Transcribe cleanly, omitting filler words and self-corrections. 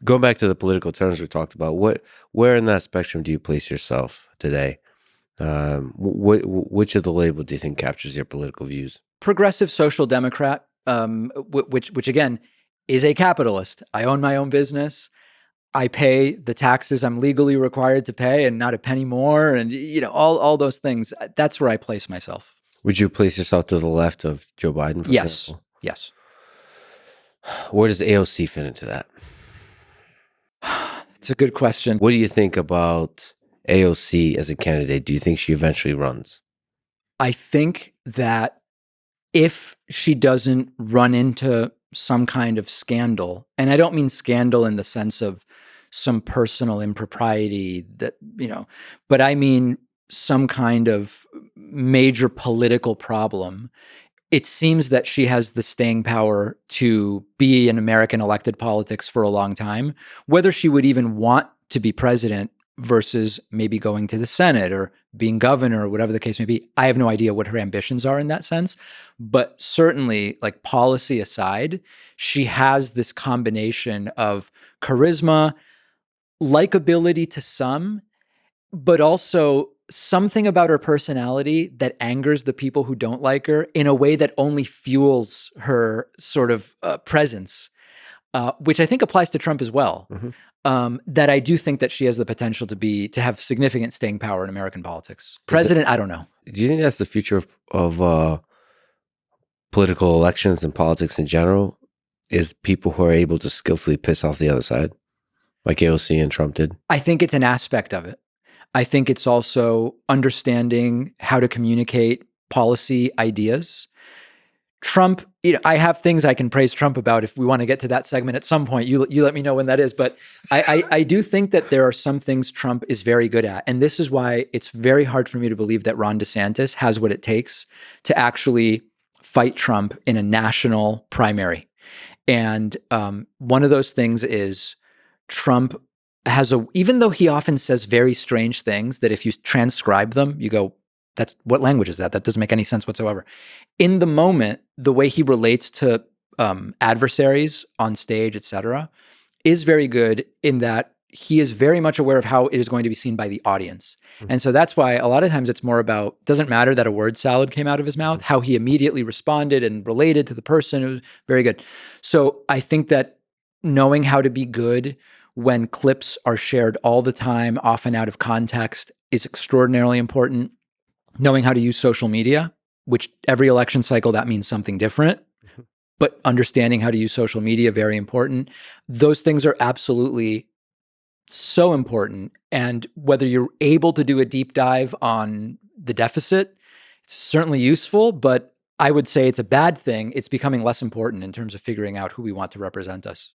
Going back to the political terms we talked about, where in that spectrum do you place yourself today? Which of the label do you think captures your political views? Progressive social democrat, which again is a capitalist. I own my own business. I pay the taxes I'm legally required to pay and not a penny more. And, all those things. That's where I place myself. Would you place yourself to the left of Joe Biden, for Yes. example? Yes. Where does AOC fit into that? It's a good question. What do you think about AOC as a candidate? Do you think she eventually runs? I think that if she doesn't run into some kind of scandal, and I don't mean scandal in the sense of some personal impropriety but I mean some kind of major political problem, it seems that she has the staying power to be in American elected politics for a long time. Whether she would even want to be president versus maybe going to the Senate or being governor or whatever the case may be, I have no idea what her ambitions are in that sense. But certainly, like, policy aside, she has this combination of charisma, likability to some, but also something about her personality that angers the people who don't like her in a way that only fuels her sort of presence, which I think applies to Trump as well. That I do think that she has the potential to have significant staying power in American politics. President, I don't know. Do you think that's the future of political elections and politics in general? Is people who are able to skillfully piss off the other side, like AOC and Trump did? I think it's an aspect of it. I think it's also understanding how to communicate policy ideas. Trump, I have things I can praise Trump about if we want to get to that segment at some point. You let me know when that is. But I do think that there are some things Trump is very good at. And this is why it's very hard for me to believe that Ron DeSantis has what it takes to actually fight Trump in a national primary. And one of those things is Trump even though he often says very strange things that if you transcribe them, you go, what language is that? That doesn't make any sense whatsoever. In the moment, the way he relates to adversaries on stage, etc., is very good in that he is very much aware of how it is going to be seen by the audience. And so that's why a lot of times it's more about, doesn't matter that a word salad came out of his mouth, how he immediately responded and related to the person. It was very good. So I think that knowing how to be good when clips are shared all the time, often out of context, is extraordinarily important. Knowing how to use social media, which every election cycle, that means something different, but understanding how to use social media, very important. Those things are absolutely so important. And whether you're able to do a deep dive on the deficit, it's certainly useful, but I would say it's a bad thing. It's becoming less important in terms of figuring out who we want to represent us.